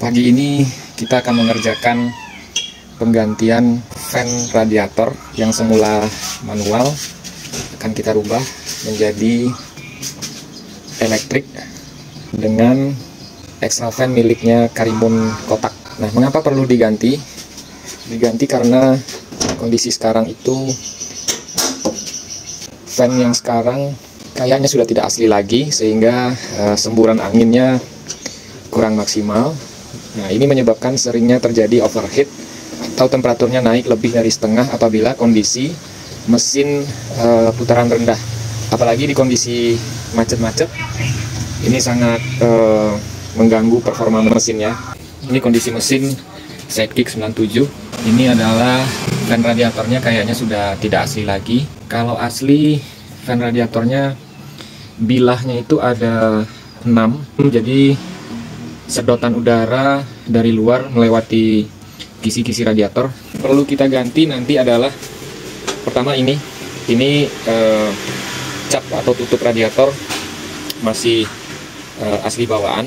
Pagi ini kita akan mengerjakan penggantian fan radiator yang semula manual, akan kita rubah menjadi elektrik dengan extra fan miliknya Karimun Kotak. Nah, mengapa perlu diganti? Diganti karena kondisi sekarang itu fan yang sekarang kayaknya sudah tidak asli lagi, sehingga semburan anginnya kurang maksimal. Nah, ini menyebabkan seringnya terjadi overheat atau temperaturnya naik lebih dari setengah apabila kondisi mesin putaran rendah. Apalagi di kondisi macet-macet, ini sangat mengganggu performa mesinnya. Ini kondisi mesin Sidekick 97. Ini adalah fan radiatornya, kayaknya sudah tidak asli lagi. Kalau asli, fan radiatornya bilahnya itu ada 6, jadi sedotan udara dari luar melewati kisi-kisi radiator. Perlu kita ganti nanti adalah, pertama ini cap atau tutup radiator masih asli bawaan.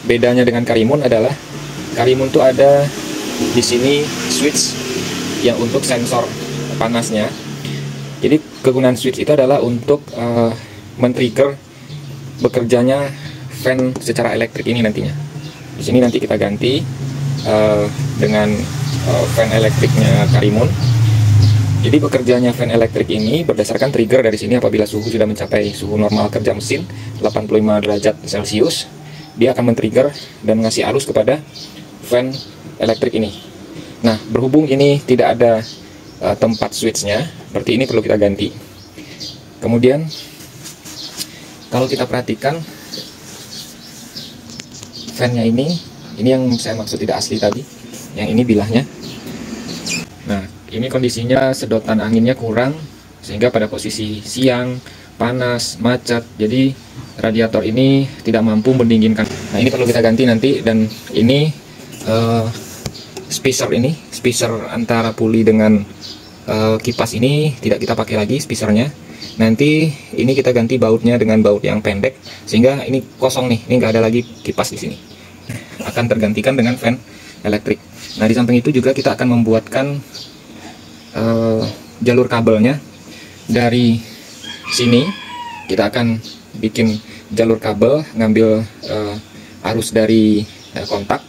Bedanya dengan Karimun adalah Karimun tuh ada di sini switch yang untuk sensor panasnya. Jadi kegunaan switch itu adalah untuk men-trigger bekerjanya fan secara elektrik ini nantinya. Di sini nanti kita ganti dengan fan elektriknya Karimun. Jadi bekerjanya fan elektrik ini berdasarkan trigger dari sini. Apabila suhu sudah mencapai suhu normal kerja mesin 85 derajat Celcius, dia akan men-trigger dan mengasih arus kepada fan elektrik ini. Nah, berhubung ini tidak ada tempat switchnya, berarti ini perlu kita ganti. Kemudian kalau kita perhatikan fan-nya ini yang saya maksud tidak asli tadi, yang ini bilahnya. Nah, ini kondisinya sedotan anginnya kurang, sehingga pada posisi siang, panas, macet, jadi radiator ini tidak mampu mendinginkan. Nah, ini perlu kita ganti nanti. Dan ini spacer antara puli dengan kipas ini tidak kita pakai lagi spacernya. Nanti ini kita ganti bautnya dengan baut yang pendek, sehingga ini kosong nih, ini nggak ada lagi kipas di sini. Akan tergantikan dengan fan elektrik. Nah, di samping itu juga kita akan membuatkan jalur kabelnya. Dari sini kita akan bikin jalur kabel, ngambil arus dari kontak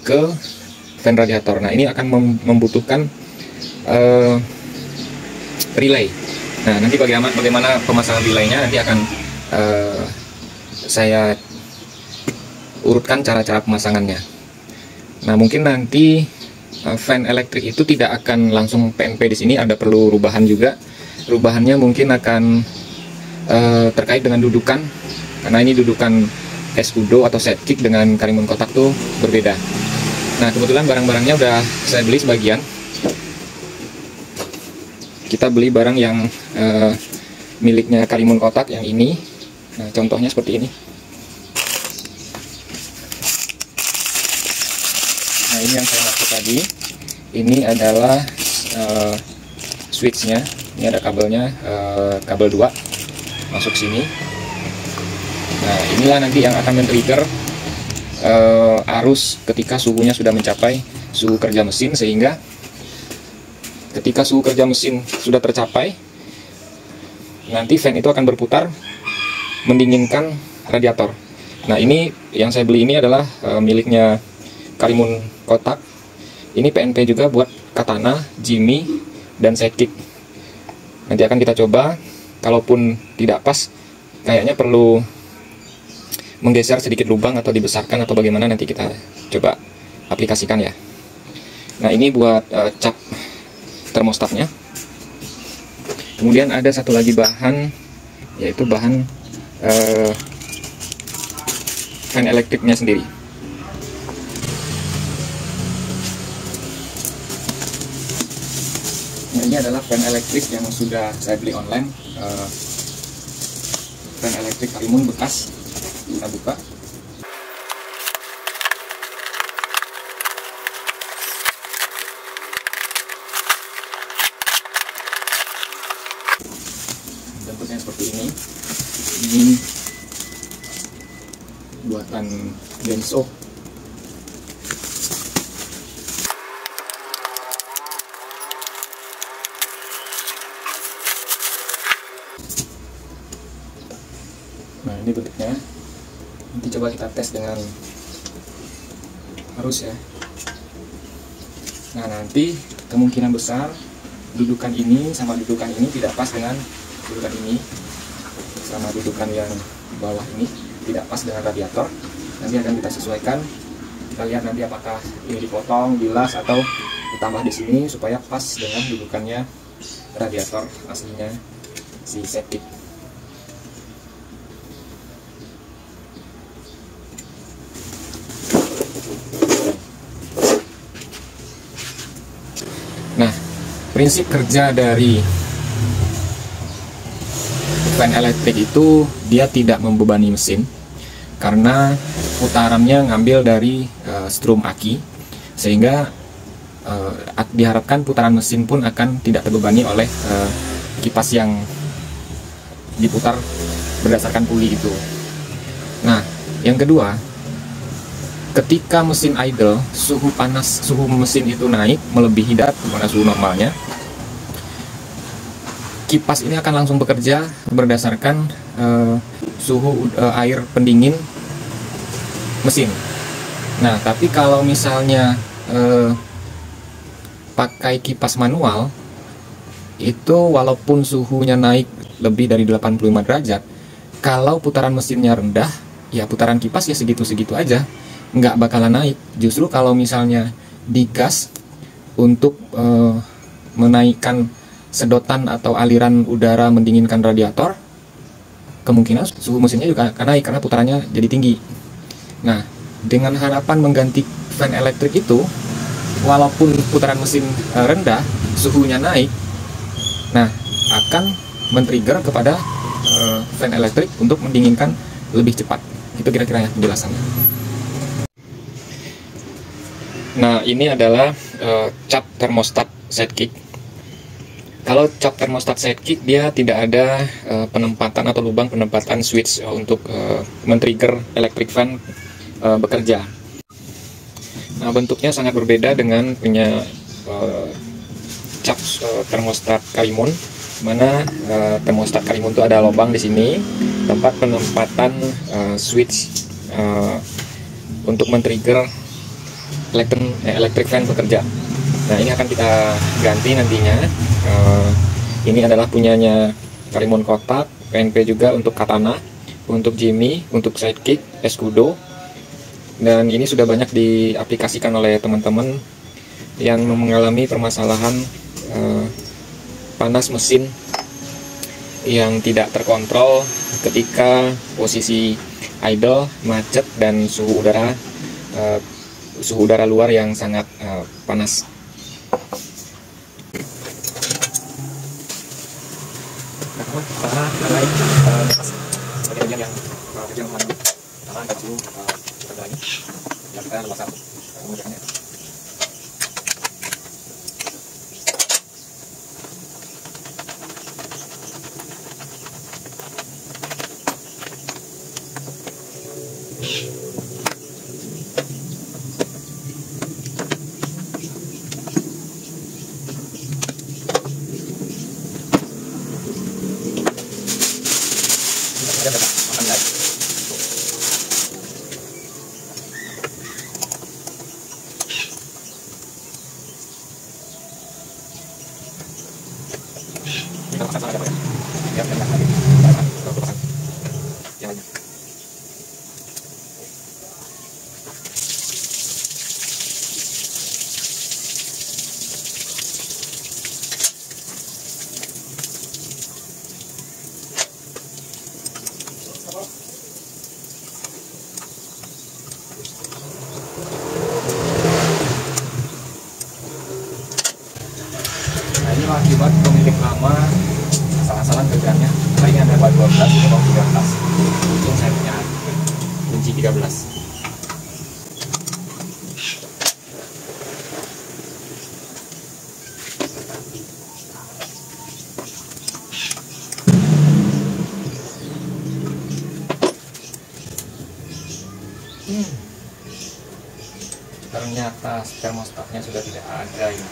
ke fan radiator. Nah, ini akan membutuhkan relay. Nah, nanti bagaimana pemasangan relaynya nanti akan saya urutkan cara-cara pemasangannya. Nah, mungkin nanti fan elektrik itu tidak akan langsung PNP di sini, ada perlu rubahan juga. Rubahannya mungkin akan terkait dengan dudukan, karena ini dudukan Escudo atau Sidekick dengan Karimun Kotak tuh berbeda. Nah, kebetulan barang-barangnya udah saya beli sebagian. Kita beli barang yang miliknya Karimun Kotak yang ini. Nah, contohnya seperti ini. Nah, ini yang saya maksud tadi. Ini adalah switchnya. Ini ada kabelnya, kabel 2 masuk sini. Nah, inilah nanti yang akan men-trigger arus ketika suhunya sudah mencapai suhu kerja mesin, sehingga ketika suhu kerja mesin sudah tercapai, nanti fan itu akan berputar mendinginkan radiator. Nah, ini yang saya beli ini adalah miliknya Karimun Kotak. Ini PNP juga buat Katana, Jimmy, dan Sidekick. Nanti akan kita coba. Kalaupun tidak pas, kayaknya perlu menggeser sedikit lubang atau dibesarkan atau bagaimana, nanti kita coba aplikasikan ya. Nah, ini buat cap termostatnya. Kemudian ada satu lagi bahan, yaitu bahan fan elektriknya sendiri. Nah, ini adalah fan elektrik yang sudah saya beli online, fan elektrik Karimun bekas. Kita buka. Bentuknya seperti ini. Ini buatan Denso ini bentuknya. Nanti coba kita tes dengan arus ya. Nah, nanti kemungkinan besar dudukan ini sama dudukan ini tidak pas dengan dudukan ini, sama dudukan yang bawah ini tidak pas dengan radiator. Nanti akan kita sesuaikan. Kita lihat nanti apakah ini dipotong, bilas, atau ditambah di sini supaya pas dengan dudukannya radiator aslinya si Sidekick. Nah, prinsip kerja dari fan elektrik itu dia tidak membebani mesin karena putarannya ngambil dari strum aki, sehingga diharapkan putaran mesin pun akan tidak terbebani oleh kipas yang diputar berdasarkan puli itu. Nah, yang kedua, ketika mesin idle, suhu mesin itu naik melebihi daripada suhu normalnya, kipas ini akan langsung bekerja berdasarkan suhu air pendingin mesin. Nah, tapi kalau misalnya pakai kipas manual, itu walaupun suhunya naik lebih dari 85 derajat, kalau putaran mesinnya rendah, ya putaran kipas ya segitu-segitu aja, nggak bakalan naik. Justru kalau misalnya digas untuk menaikkan sedotan atau aliran udara mendinginkan radiator, kemungkinan suhu mesinnya juga akan naik karena putarannya jadi tinggi. Nah, dengan harapan mengganti fan elektrik itu, walaupun putaran mesin rendah, suhunya naik, nah akan men-trigger kepada fan elektrik untuk mendinginkan lebih cepat. Itu kira-kira ya penjelasannya. Nah, ini adalah cap termostat Sidekick. Kalau cap termostat Sidekick, dia tidak ada penempatan atau lubang penempatan switch untuk men-trigger electric fan bekerja. Nah, bentuknya sangat berbeda dengan punya cap termostat Karimun, mana termostat Karimun itu ada lubang di sini, tempat penempatan switch untuk men-trigger electric fan bekerja. Nah, ini akan kita ganti nantinya. Ini adalah punyanya Karimun kotak, PNP juga untuk Katana, untuk Jimmy, untuk Sidekick, Escudo. Dan ini sudah banyak diaplikasikan oleh teman-teman yang mengalami permasalahan panas mesin yang tidak terkontrol ketika posisi idle, macet, dan suhu udara luar yang sangat panas. Akibat pemilik lama salah-salah kerjanya. Ini ada buat 12, ini mau 13. Untung saya punya kunci 13. Ternyata termostatnya sudah tidak ada ini.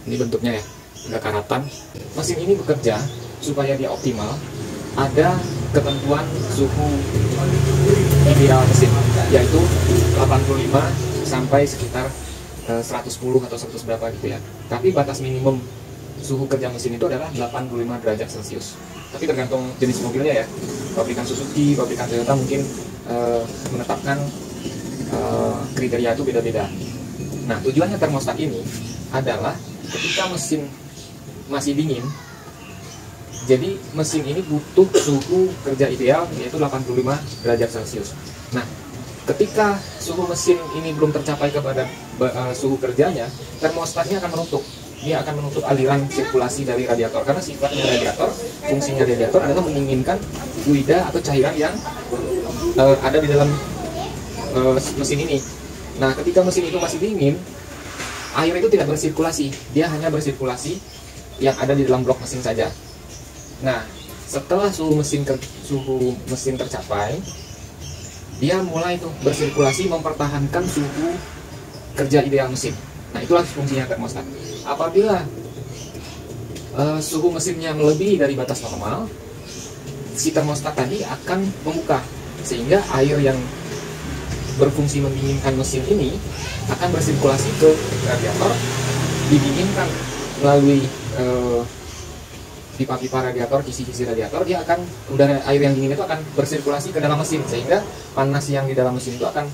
Ini bentuknya ya, udah karatan. Mesin ini bekerja supaya dia optimal ada ketentuan suhu ideal mesin, yaitu 85 sampai sekitar 110 atau 100 berapa gitu ya. Tapi batas minimum suhu kerja mesin itu adalah 85 derajat Celcius. Tapi tergantung jenis mobilnya ya. Pabrikan Suzuki, pabrikan Toyota mungkin menetapkan kriteria itu beda-beda. Nah, tujuannya termostat ini adalah ketika mesin masih dingin, jadi mesin ini butuh suhu kerja ideal yaitu 85 derajat Celcius. Nah, ketika suhu mesin ini belum tercapai kepada suhu kerjanya, termostatnya akan menutup. Dia akan menutup aliran sirkulasi dari radiator, karena sifatnya radiator, fungsinya radiator adalah menginginkan fluida atau cairan yang ada di dalam mesin ini. Nah, ketika mesin itu masih dingin, air itu tidak bersirkulasi, dia hanya bersirkulasi yang ada di dalam blok mesin saja. Nah, setelah suhu mesin tercapai, dia mulai tuh bersirkulasi mempertahankan suhu kerja ideal mesin. Nah, itulah fungsinya termostat. Apabila suhu mesinnya melebihi dari batas normal, si termostat tadi akan membuka, sehingga air yang berfungsi mendinginkan mesin ini akan bersirkulasi ke radiator, didinginkan melalui pipa-pipa radiator, kisi-kisi radiator, dia akan udara air yang dingin itu akan bersirkulasi ke dalam mesin, sehingga panas yang di dalam mesin itu akan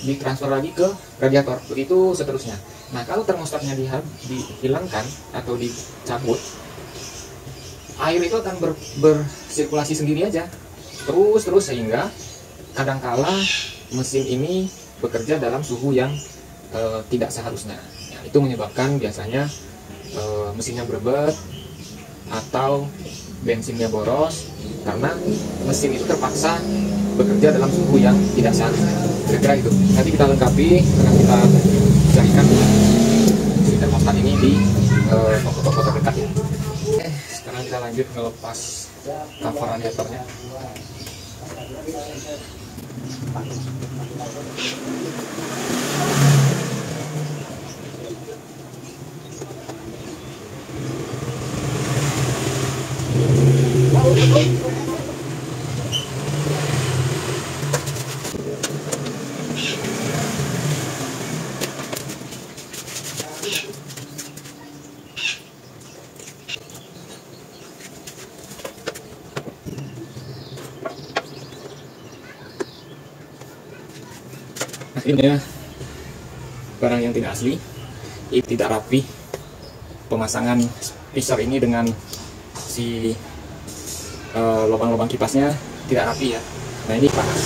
ditransfer lagi ke radiator, begitu seterusnya. Nah, kalau termostatnya dihilangkan atau dicabut, air itu akan bersirkulasi sendiri aja, terus sehingga kadangkala mesin ini bekerja dalam suhu yang tidak seharusnya. Nah, itu menyebabkan biasanya mesinnya berebet atau bensinnya boros karena mesin itu terpaksa bekerja dalam suhu yang tidak seharusnya. Kira-kira itu. Nanti kita lengkapi dengan kita carikan si termostat ini di toko-toko terdekat ya. Oke, sekarang kita lanjut melepas cover radiatornya. Akhirnya barang yang tidak asli, ini tidak rapi. Pemasangan spacer ini dengan si lubang-lubang kipasnya tidak rapi ya. Nah, ini panas.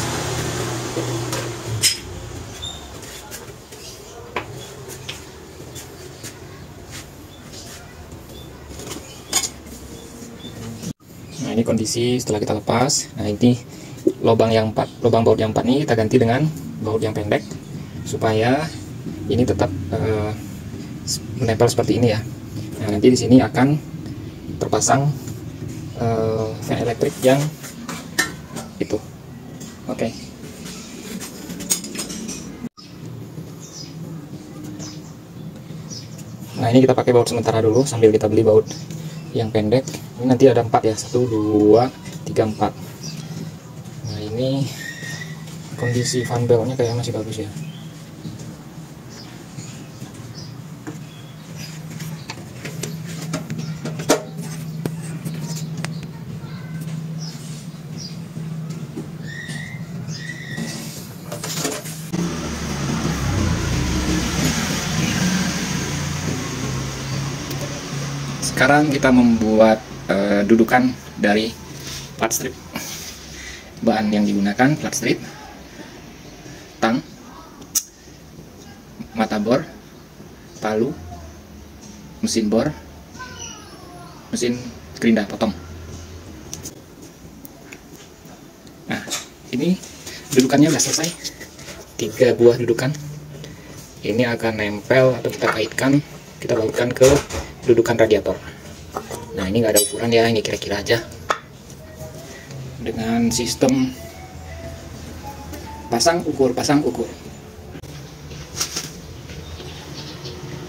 Nah, ini kondisi setelah kita lepas. Nah, ini lubang baut yang 4 ini kita ganti dengan baut yang pendek supaya ini tetap menempel seperti ini ya. Nah, nanti di sini akan terpasang fan elektrik yang itu. Oke. Nah, ini kita pakai baut sementara dulu sambil kita beli baut yang pendek. Ini nanti ada 4 ya, 1, 2, 3, 4. Nah, ini kondisi fan beltnya kayak masih bagus ya. Sekarang kita membuat dudukan dari flat strip. Bahan yang digunakan flat strip, tang, mata bor, palu, mesin bor, mesin gerinda potong. Nah, ini dudukannya udah selesai. 3 buah dudukan. Ini akan nempel atau kita kaitkan, kita bautkan ke dudukan radiator. Nah, ini nggak ada ukuran ya, ini kira-kira aja. Dengan sistem pasang ukur.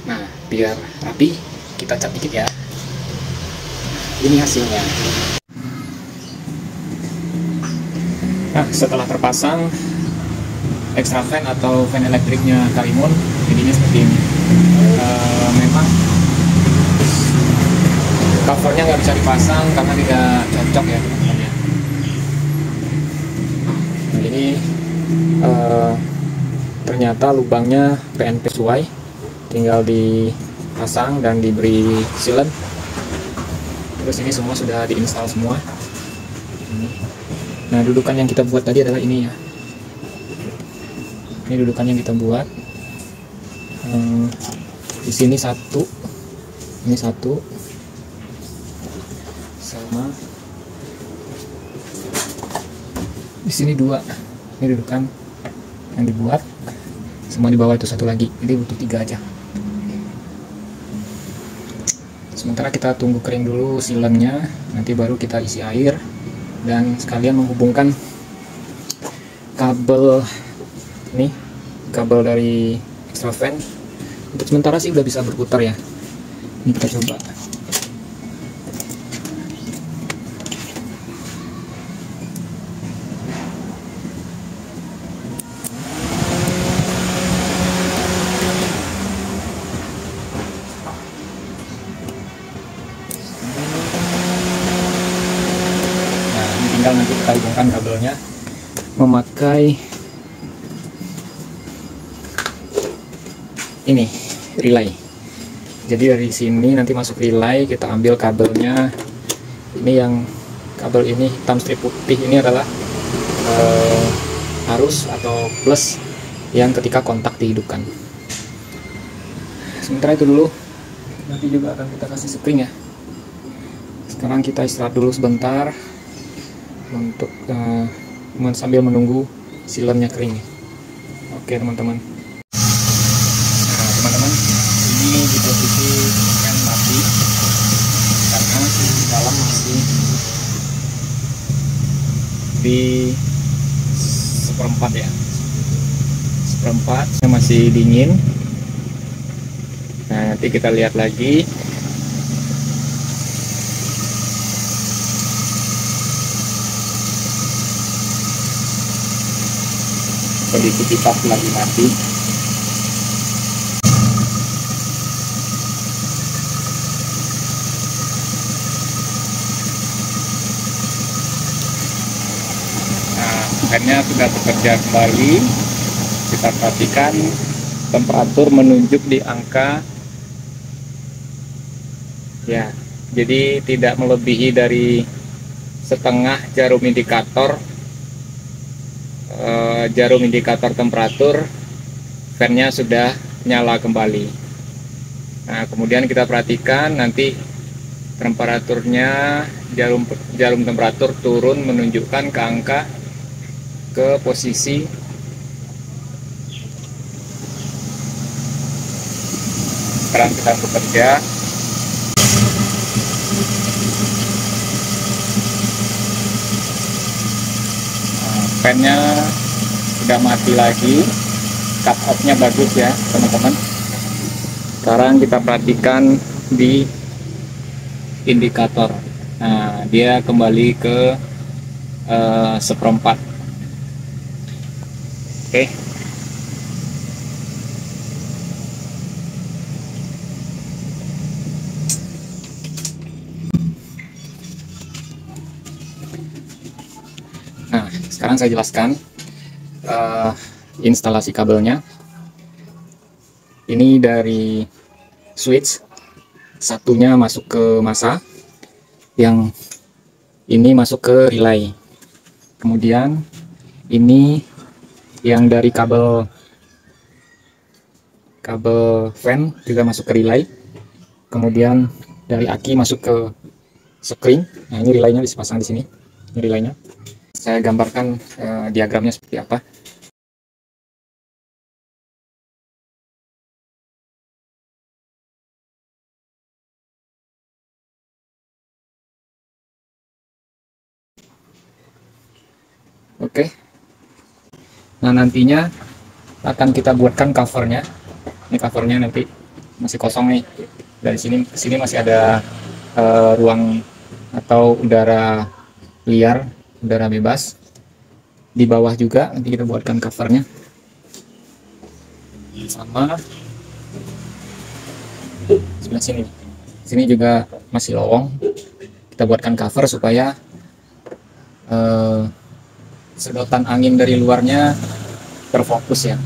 Nah, biar rapi, kita cat dikit ya. Ini hasilnya. Nah, setelah terpasang extra fan atau fan elektriknya Karimun, jadinya seperti ini. Memang covernya nggak bisa dipasang karena tidak cocok ya teman-teman ya. Nah, ini ternyata lubangnya PNP sesuai, tinggal dipasang dan diberi sealant. Terus ini semua sudah diinstal semua. Nah, dudukan yang kita buat tadi adalah ini ya. Ini dudukan yang kita buat. Di sini satu, ini satu, sama di sini dua. Ini dudukan yang dibuat. Semua di bawah itu satu lagi. Jadi butuh 3 aja. Sementara kita tunggu kering dulu sealantnya, nanti baru kita isi air dan sekalian menghubungkan kabel ini, kabel dari extra fan. Untuk sementara sih udah bisa berputar ya. Ini kita coba. Tinggal nanti kita hubungkan kabelnya memakai ini relay. Jadi dari sini nanti masuk relay, kita ambil kabelnya. Ini yang kabel ini hitam strip putih ini adalah arus atau plus yang ketika kontak dihidupkan. Sementara itu dulu, nanti juga akan kita kasih spring ya. Sekarang kita istirahat dulu sebentar untuk sambil menunggu sealantnya kering. Oke teman-teman. Nah teman-teman, ini di posisi fan mati karena di dalam masih di seperempat ya, seperempat masih dingin. Nah nanti kita lihat lagi. Kondisi kipas lagi mati. Nah, fannya sudah bekerja kembali. Kita perhatikan temperatur menunjuk di angka ya, jadi tidak melebihi dari setengah jarum indikator. Jarum indikator temperatur fan-nya sudah nyala kembali. Nah kemudian kita perhatikan nanti temperaturnya, jarum temperatur turun menunjukkan ke angka, ke posisi sekarang kita bekerja. Fan-nya sudah mati lagi, cut off-nya bagus ya teman-teman. Sekarang kita perhatikan di indikator. Nah dia kembali ke seperempat. Oke. Nah, sekarang saya jelaskan instalasi kabelnya. Ini dari switch, satunya masuk ke masa, yang ini masuk ke relay. Kemudian ini yang dari kabel fan juga masuk ke relay. Kemudian dari aki masuk ke spring. Nah ini relaynya dipasang di sini. Ini relaynya. Saya gambarkan diagramnya seperti apa. Oke. Nah nantinya akan kita buatkan covernya. Ini covernya nanti masih kosong nih. Dari sini ke sini masih ada ruang atau udara liar, udara bebas. di bawah juga nanti kita buatkan covernya, sama sebelah sini. Sini juga masih lowong, kita buatkan cover supaya sedotan angin dari luarnya terfokus ya.